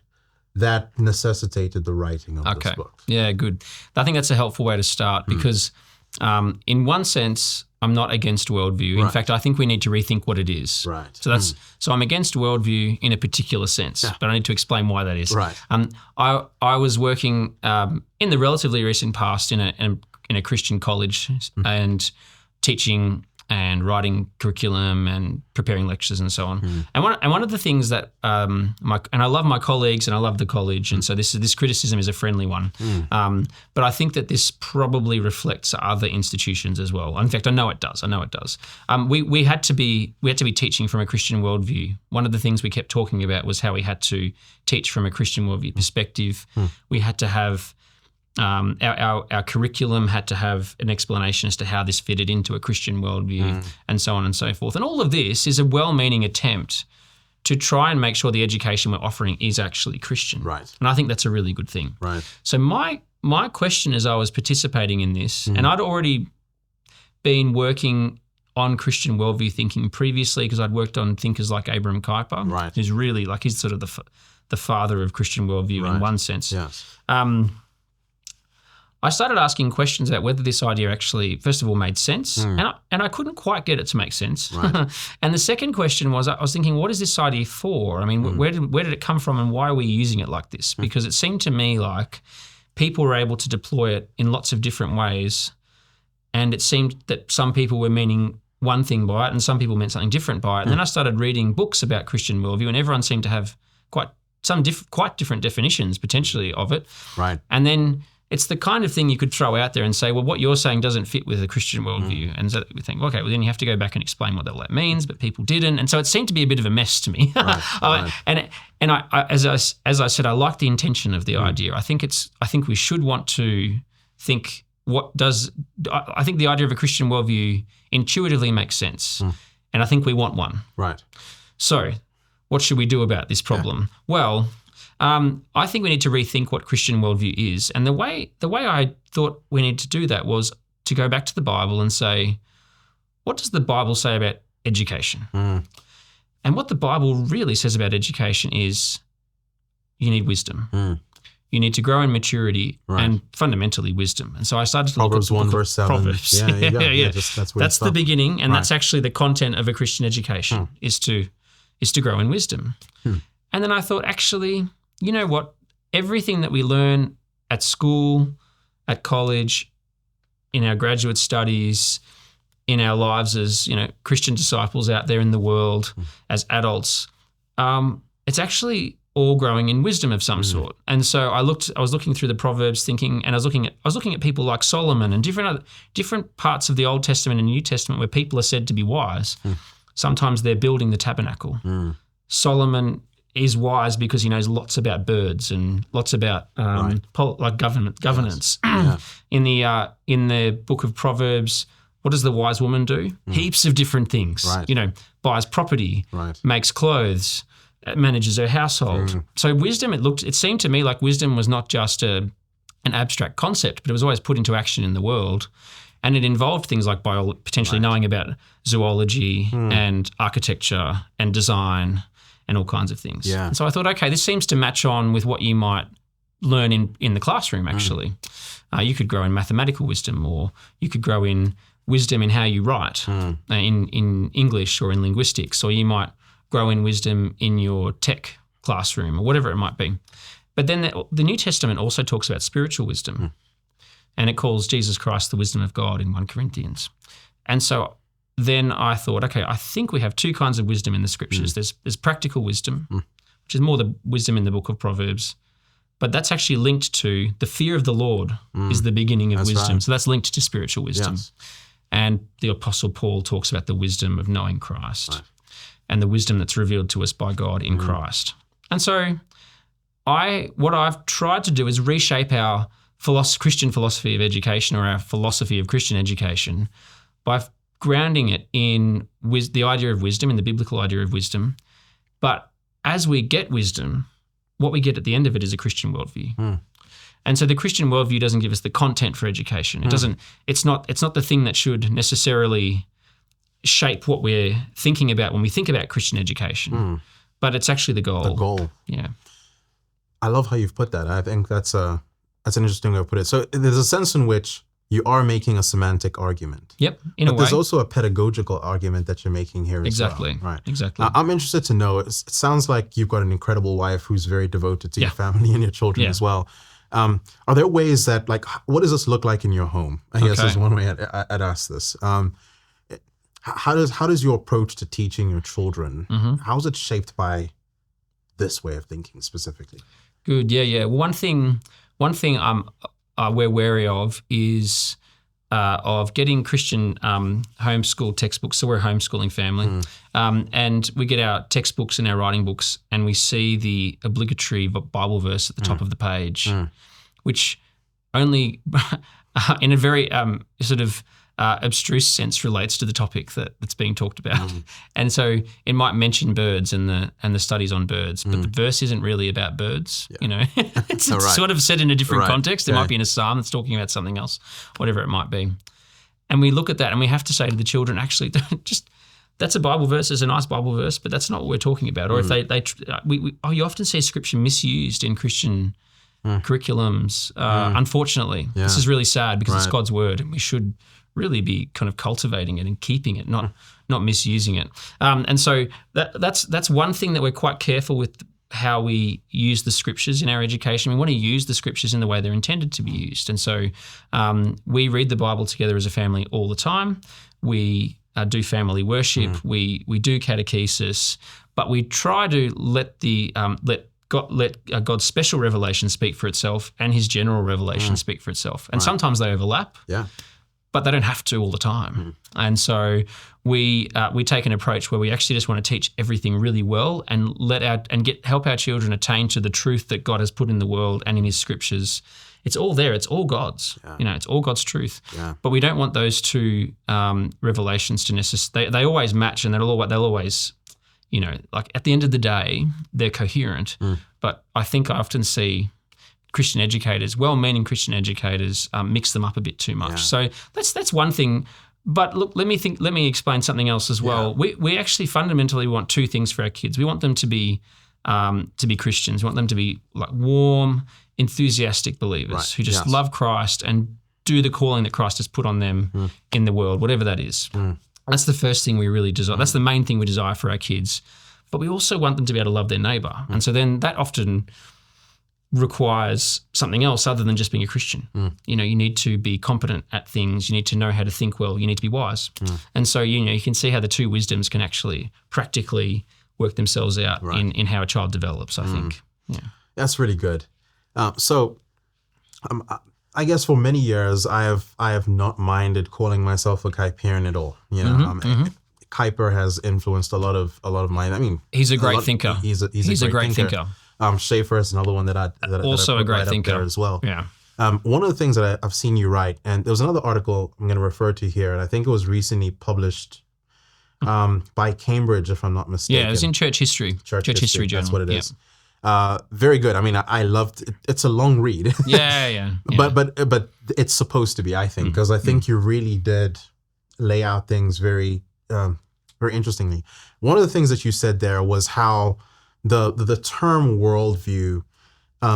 that necessitated the writing of this book? Yeah, good. I think that's a helpful way to start because in one sense, I'm not against worldview. In fact, I think we need to rethink what it is. Right. So I'm against worldview in a particular sense, but I need to explain why that is. Right. I was working in the relatively recent past in a Christian college and teaching and writing curriculum and preparing lectures and so on. And one of the things that and I love my colleagues and I love the college, and so this criticism is a friendly one. But I think that this probably reflects other institutions as well. In fact, I know it does. We had to be teaching from a Christian worldview. One of the things we kept talking about was how we had to teach from a Christian worldview perspective. We had to have our curriculum had to have an explanation as to how this fitted into a Christian worldview and so on and so forth. And all of this is a well-meaning attempt to try and make sure the education we're offering is actually Christian. Right. And I think that's a really good thing. Right. So my question as I was participating in this, and I'd already been working on Christian worldview thinking previously because I'd worked on thinkers like Abraham Kuyper, who's really he's sort of the father of Christian worldview in one sense. Yes. I started asking questions about whether this idea actually, first of all, made sense, and I couldn't quite get it to make sense. Right. And the second question was, I was thinking, what is this idea for? I mean, where did it come from, and why are we using it like this? Because it seemed to me like people were able to deploy it in lots of different ways, and it seemed that some people were meaning one thing by it, and some people meant something different by it. And then I started reading books about Christian worldview, and everyone seemed to have quite different definitions potentially of it. Right. And then it's the kind of thing you could throw out there and say, well, what you're saying doesn't fit with a Christian worldview. And so we think, okay, well, then you have to go back and explain what that means, but people didn't. And so it seemed to be a bit of a mess to me. Right. And I, as I said, I like the intention of the idea. I think we should want to think, I think the idea of a Christian worldview intuitively makes sense. And I think we want one. Right. So what should we do about this problem? Yeah. Well, I think we need to rethink what Christian worldview is. And the way I thought we need to do that was to go back to the Bible and say, what does the Bible say about education? And what the Bible really says about education is you need wisdom. You need to grow in maturity and fundamentally wisdom. And so I started to Proverbs look at 1 verse 7. Proverbs. Yeah, you go. Yeah. That's the beginning, and that's actually the content of a Christian education is to grow in wisdom. And then I thought, actually, you know what? Everything that we learn at school, at college, in our graduate studies, in our lives as Christian disciples out there in the world, as adults, it's actually all growing in wisdom of some sort. And so I was looking through the Proverbs, thinking, and I was looking at people like Solomon and different parts of the Old Testament and New Testament where people are said to be wise. Sometimes they're building the tabernacle. Solomon is wise because he knows lots about birds and lots about like governance. Yes. In the book of Proverbs, what does the wise woman do? Heaps of different things. Right. Buys property, makes clothes, manages her household. So wisdom, it seemed to me like wisdom was not just an abstract concept, but it was always put into action in the world. And it involved things like potentially knowing about zoology and architecture and design and all kinds of things. Yeah. And so I thought, okay, this seems to match on with what you might learn in the classroom, actually. You could grow in mathematical wisdom, or you could grow in wisdom in how you write in English or in linguistics, or you might grow in wisdom in your tech classroom or whatever it might be. But then the New Testament also talks about spiritual wisdom, and it calls Jesus Christ the wisdom of God in 1 Corinthians. And so then I thought, okay, I think we have two kinds of wisdom in the scriptures. There's practical wisdom, which is more the wisdom in the book of Proverbs, But that's actually linked to the fear of the Lord is the beginning of wisdom. right. So that's linked to spiritual wisdom. Yes. And the Apostle Paul talks about the wisdom of knowing Christ. Right. And the wisdom that's revealed to us by God in Christ. And so what I've tried to do is reshape our Christian philosophy of education, or our philosophy of Christian education, by grounding it in the idea of wisdom, in the biblical idea of wisdom. But as we get wisdom, what we get at the end of it is a Christian worldview. And so the Christian worldview doesn't give us the content for education. It doesn't. It's not the thing that should necessarily shape what we're thinking about when we think about Christian education. But it's actually the goal. The goal. Yeah. I love how you've put that. I think that's an interesting way to put it. So there's a sense in which you are making a semantic argument. Yep, in a way. But there's also a pedagogical argument that you're making here Exactly. as well. Right. Exactly. I'm interested to know, it sounds like you've got an incredible wife who's very devoted to your family and your children as well. Are there ways that, like, what does this look like in your home? I guess is one way I'd ask this. How does your approach to teaching your children, how is it shaped by this way of thinking specifically? Good. Yeah. One thing we're wary of is of getting Christian homeschool textbooks. So we're a homeschooling family, and we get our textbooks and our writing books, and we see the obligatory Bible verse at the top of the page, which only in a very sort of abstruse sense relates to the topic that's being talked about. And so it might mention birds and the studies on birds, but the verse isn't really about birds. You know, it's sort of said in a different context. It might be in a psalm that's talking about something else, whatever it might be. And we look at that and we have to say to the children, actually, that's a Bible verse, it's a nice Bible verse, but that's not what we're talking about. Or if you often see scripture misused in Christian curriculums. Unfortunately, this is really sad because it's God's word, and we should really be kind of cultivating it and keeping it, not misusing it. And so that's one thing that we're quite careful with, how we use the scriptures in our education. We want to use the scriptures in the way they're intended to be used. And so we read the Bible together as a family all the time. We do family worship. We do catechesis, but we try to let God's special revelation speak for itself and his general revelation speak for itself. And sometimes they overlap. Yeah. But they don't have to all the time. And so we take an approach where we actually just want to teach everything really well and help our children attain to the truth that God has put in the world and in his scriptures. It's all there. It's all God's. Yeah. It's all God's truth. Yeah. But we don't want those two revelations to necessarily. They always match, and they'll always, like at the end of the day, they're coherent. But I think I often see Christian educators, well-meaning Christian educators, mix them up a bit too much. Yeah. So that's one thing. But look, let me explain something else as well. Yeah. We actually fundamentally want two things for our kids. We want them to be Christians. We want them to be like warm, enthusiastic believers who just love Christ and do the calling that Christ has put on them in the world, whatever that is. That's the first thing we really desire. That's the main thing we desire for our kids. But we also want them to be able to love their neighbor. And so then that often requires something else other than just being a Christian. You need to be competent at things. You need to know how to think well. You need to be wise. And so, you can see how the two wisdoms can actually practically work themselves out in how a child develops, I think. Yeah. That's really good. So I guess for many years, I have not minded calling myself a Kuyperian at all. Kuyper has influenced a lot of mine. I mean, he's a great thinker. He's a great thinker. Schaefer is another one that I also a great thinker there as well. Yeah. One of the things that I've seen you write, and there was another article I'm going to refer to here, and I think it was recently published by Cambridge, if I'm not mistaken. Yeah, it was in Church History. Church History Journal. That's what it is. Very good. I mean, I loved it. It's a long read. Yeah. But it's supposed to be, I think, because I think you really did lay out things very, very interestingly. One of the things that you said there was how the term worldview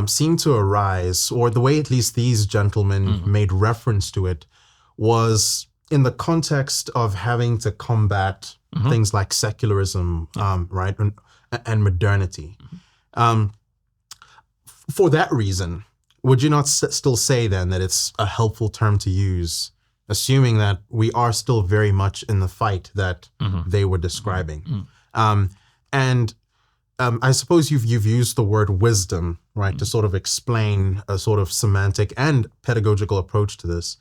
seemed to arise, or the way at least these gentlemen made reference to it, was in the context of having to combat things like secularism, right, and modernity. For that reason, would you not still say then that it's a helpful term to use, assuming that we are still very much in the fight that they were describing? And I suppose you've used the word wisdom, right, to sort of explain a sort of semantic and pedagogical approach to this.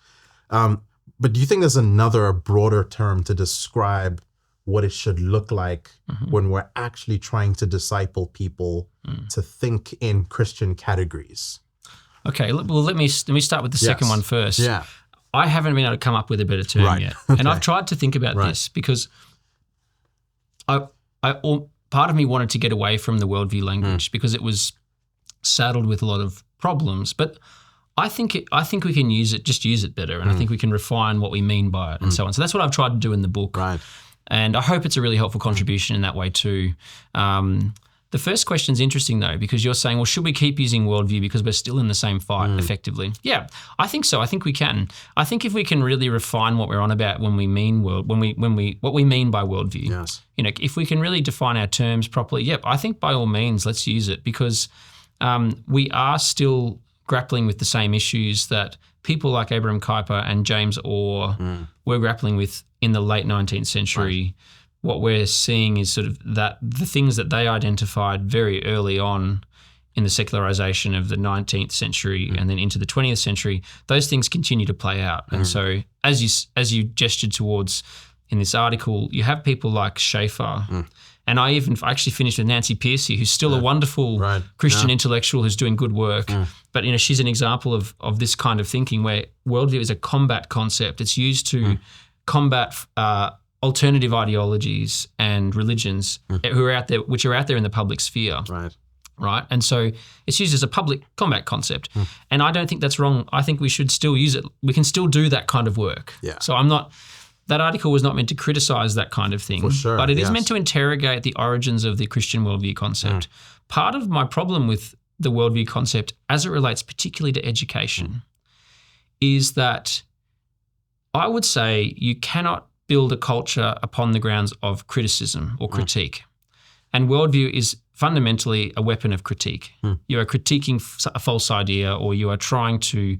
But do you think there's another broader term to describe what it should look like when we're actually trying to disciple people to think in Christian categories? Okay, well, let me start with the second one first. Yeah. I haven't been able to come up with a better term yet. And I've tried to think about this because part of me wanted to get away from the worldview language because it was saddled with a lot of problems. But I think we can use it better, and I think we can refine what we mean by it and so on. So that's what I've tried to do in the book. Right. And I hope it's a really helpful contribution in that way too. The first question is interesting though, because you're saying, well, should we keep using worldview because we're still in the same fight effectively? Yeah, I think so. I think we can. I think if we can really refine what we're on about when we mean what we mean by worldview. Yes. If we can really define our terms properly, I think by all means let's use it, because we are still grappling with the same issues that people like Abraham Kuyper and James Orr were grappling with in the late 19th century. Right. What we're seeing is sort of that the things that they identified very early on in the secularization of the 19th century and then into the 20th century, those things continue to play out. And so as you gestured towards in this article, you have people like Schaeffer, and I actually finished with Nancy Pearcey, who's still a wonderful Christian intellectual who's doing good work. But she's an example of this kind of thinking where worldview is a combat concept. It's used to combat alternative ideologies and religions which are out there in the public sphere. Right. And so it's used as a public combat concept. And I don't think that's wrong. I think we should still use it. We can still do that kind of work. Yeah. So that article was not meant to criticize that kind of thing. For sure, but it is meant to interrogate the origins of the Christian worldview concept. Part of my problem with the worldview concept as it relates particularly to education is that I would say you cannot build a culture upon the grounds of criticism or critique. And worldview is fundamentally a weapon of critique. You are critiquing a false idea, or you are trying to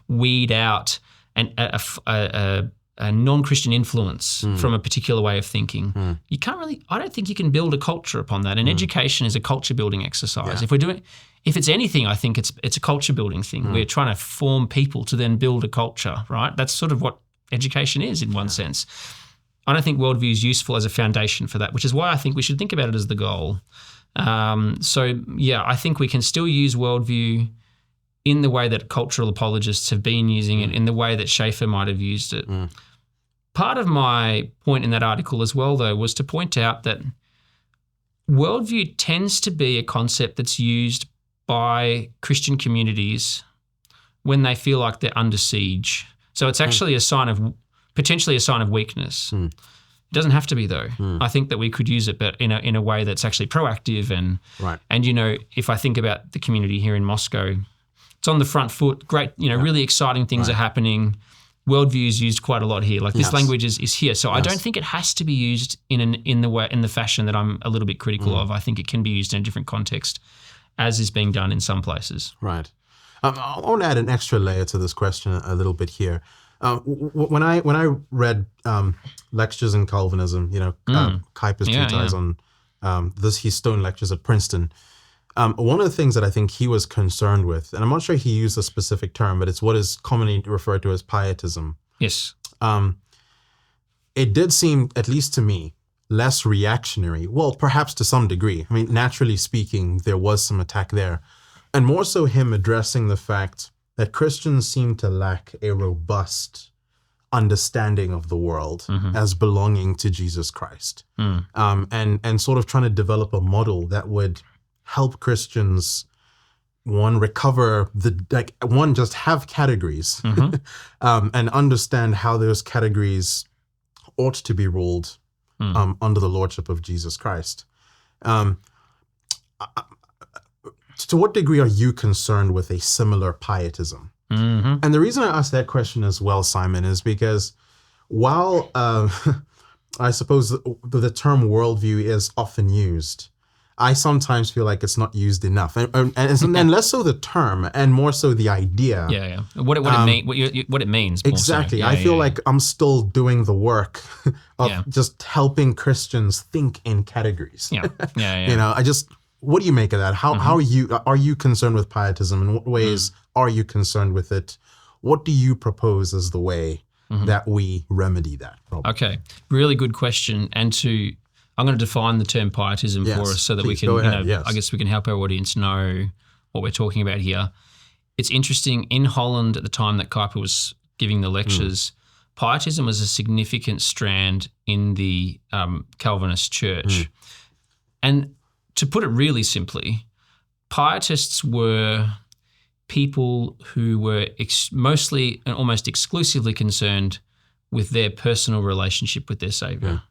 weed out a non-Christian influence from a particular way of thinking. I don't think you can build a culture upon that. And education is a culture building exercise. If it's anything, I think it's a culture building thing. We're trying to form people to then build a culture, right? That's sort of what education is in one sense. I don't think worldview is useful as a foundation for that, which is why I think we should think about it as the goal. I think we can still use worldview in the way that cultural apologists have been using it, in the way that Schaeffer might have used it. Part of my point in that article as well, though, was to point out that worldview tends to be a concept that's used by Christian communities when they feel like they're under siege. So it's actually potentially a sign of weakness. It doesn't have to be, though. I think that we could use it, but in a way that's actually proactive. And if I think about the community here in Moscow, it's on the front foot. Great, really exciting things are happening. Worldview is used quite a lot here. This language is here. So I don't think it has to be used in the fashion that I'm a little bit critical of. I think it can be used in a different context, as is being done in some places. Right. I want to add an extra layer to this question a little bit here. When I read lectures in Calvinism, Kuyper's treatise on his Stone lectures at Princeton, one of the things that I think he was concerned with, and I'm not sure he used a specific term, but it's what is commonly referred to as pietism. Yes. It did seem, at least to me, less reactionary. Well, perhaps to some degree. I mean, naturally speaking, there was some attack there. And more so him addressing the fact that Christians seem to lack a robust understanding of the world as belonging to Jesus Christ. And sort of trying to develop a model that would help Christians, recover just have categories and understand how those categories ought to be ruled under the lordship of Jesus Christ. To what degree are you concerned with a similar pietism? And the reason I asked that question as well, Simon, is because while I suppose the term worldview is often used, I sometimes feel like it's not used enough, and less so the term, and more so the idea. Yeah. What it means. More Exactly. so. I feel like I'm still doing the work of just helping Christians think in categories. Yeah. What do you make of that? How are you concerned with pietism? In what ways are you concerned with it? What do you propose as the way that we remedy that problem? Okay, really good question. And I'm going to define the term pietism for us so that we can, I guess we can help our audience know what we're talking about here. It's interesting, in Holland at the time that Kuyper was giving the lectures, pietism was a significant strand in the Calvinist church. And to put it really simply, pietists were people who were mostly and almost exclusively concerned with their personal relationship with their Saviour.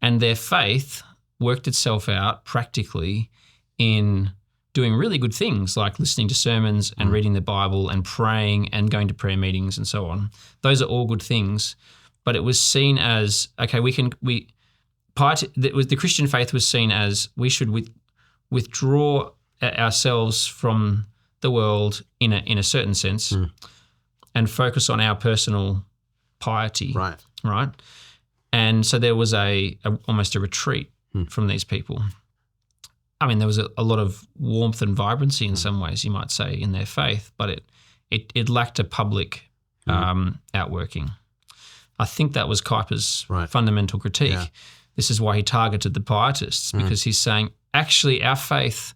And their faith worked itself out practically in doing really good things like listening to sermons and reading the Bible and praying and going to prayer meetings and so on. Those are all good things. But it was seen as, okay, the Christian faith was seen as we should withdraw ourselves from the world in a certain sense and focus on our personal piety. Right. And so there was almost a retreat from these people. I mean, there was a lot of warmth and vibrancy in some ways, you might say, in their faith, but it lacked a public outworking. I think that was Kuyper's fundamental critique. Yeah. This is why he targeted the pietists, because he's saying, actually, our faith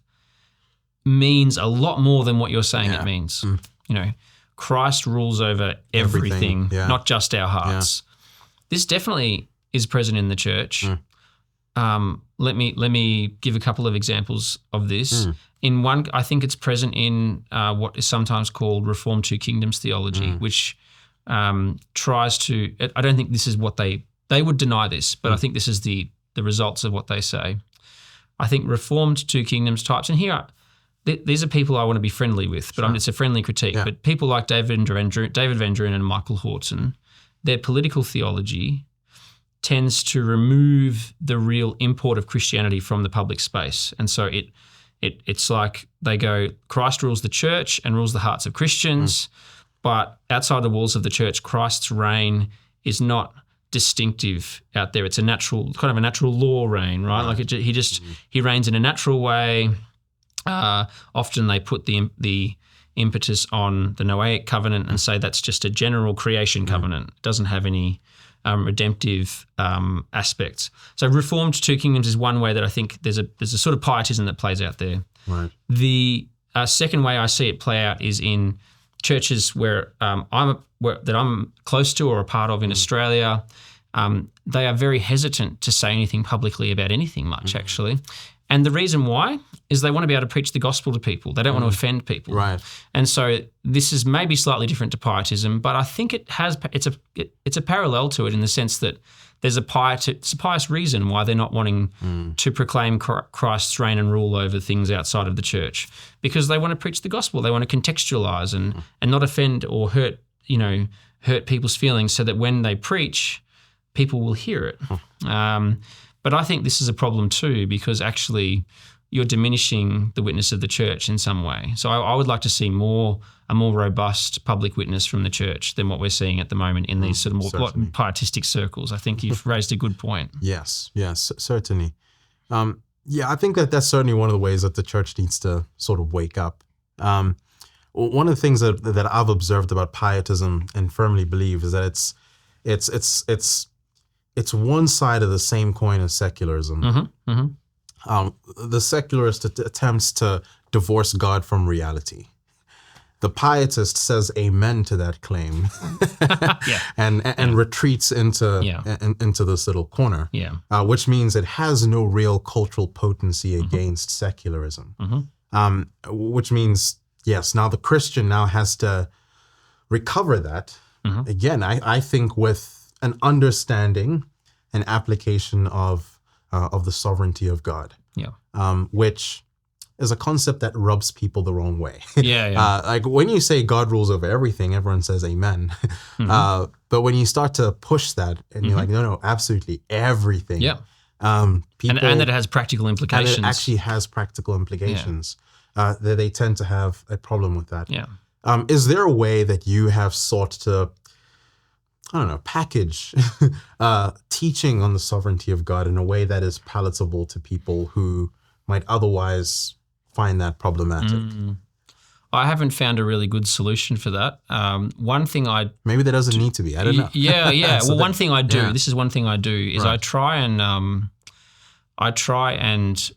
means a lot more than what you're saying it means. Christ rules over everything. Not just our hearts. This definitely is present in the church. Let me give a couple of examples of this. In one, I think it's present in what is sometimes called Reformed Two Kingdoms theology, which tries to. I don't think this is what they would deny this, but I think this is the results of what they say. I think Reformed Two Kingdoms types, and here these are people I want to be friendly with, but it's a friendly critique. Yeah. But people like David Van Drunen and Michael Horton, their political theology tends to remove the real import of Christianity from the public space. And so it's like they go, Christ rules the church and rules the hearts of Christians, but outside the walls of the church, Christ's reign is not distinctive out there. It's a natural law reign, right? Like he reigns in a natural way. Often they put the impetus on the Noahic covenant and say that's just a general creation covenant. It doesn't have any redemptive aspects. So Reformed Two Kingdoms is one way that I think there's a sort of pietism that plays out there. Right. The second way I see it play out is in churches where I'm close to or a part of in Australia. They are very hesitant to say anything publicly about anything much, actually. And the reason why is they want to be able to preach the gospel to people. They don't want to offend people. Right. And so this is maybe slightly different to pietism, but I think it's a parallel to it in the sense that there's a pious reason why they're not wanting to proclaim Christ's reign and rule over things outside of the church, because they want to preach the gospel. They want to contextualize and not offend or hurt people's feelings, so that when they preach, people will hear it. But I think this is a problem too, because actually you're diminishing the witness of the church in some way. So I would like to see a more robust public witness from the church than what we're seeing at the moment in these sort of more pietistic circles. I think you've raised a good point. Yes, certainly. I think that's certainly one of the ways that the church needs to sort of wake up. One of the things that I've observed about pietism and firmly believe is that it's one side of the same coin as secularism. The secularist attempts to divorce God from reality. The pietist says amen to that claim and retreats into this little corner, which means it has no real cultural potency against secularism, which means, yes, now the Christian now has to recover that, again, I think with an understanding and application of the sovereignty of God, which is a concept that rubs people the wrong way. Like when you say God rules over everything, everyone says amen. But when you start to push that and you're like, no, absolutely everything People, and that it has practical implications. And it actually has practical implications. They tend to have a problem with that. Yeah. Is there a way that you have sought to, I don't know, package teaching on the sovereignty of God in a way that is palatable to people who might otherwise find that problematic? I haven't found a really good solution for that. One thing maybe there doesn't need to be. I don't know. Yeah. So well, one thing I do. yeah. This is one thing I do is Right. I try and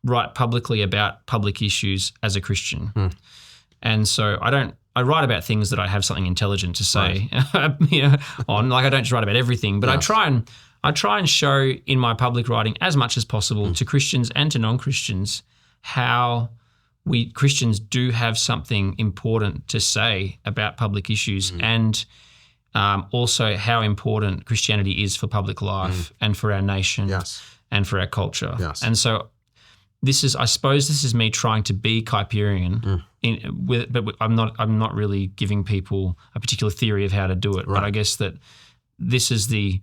write publicly about public issues as a Christian, and so I write about things that I have something intelligent to say, on. Like I don't just write about everything, but Yes. I try and show in my public writing as much as possible to Christians and to non-Christians how we Christians do have something important to say about public issues, and also how important Christianity is for public life and for our nation Yes. and for our culture. Yes. And so I suppose this is me trying to be Kuyperian, but I'm not really giving people a particular theory of how to do it. Right. But I guess that this is the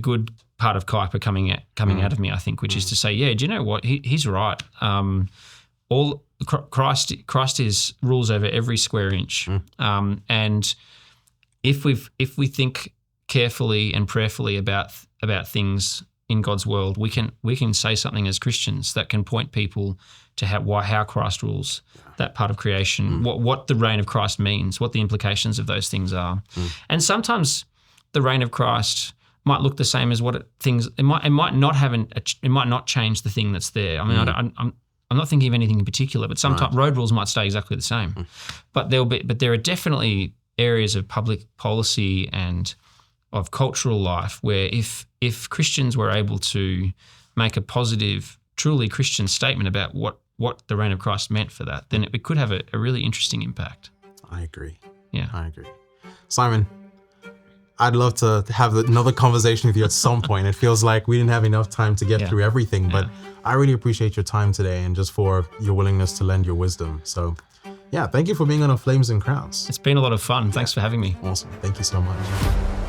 good part of Kuyper coming out of me, I think, which is to say, yeah, do you know what? He's right. Christ rules over every square inch, and if we think carefully and prayerfully about things in God's world, we can say something as Christians that can point people to how Christ rules that part of creation, what the reign of Christ means, what the implications of those things are, and sometimes the reign of Christ might look the same as it might not change the thing that's there. I mean, I'm not thinking of anything in particular, but sometimes road rules might stay exactly the same. But there are definitely areas of public policy and of cultural life where if Christians were able to make a positive, truly Christian statement about what the reign of Christ meant for that, then it could have a really interesting impact. I agree. Yeah. I agree. Simon, I'd love to have another conversation with you at some point. It feels like we didn't have enough time to get through everything, but I really appreciate your time today and just for your willingness to lend your wisdom. So yeah, thank you for being on Flames and Crowns. It's been a lot of fun. Thanks for having me. Awesome. Thank you so much.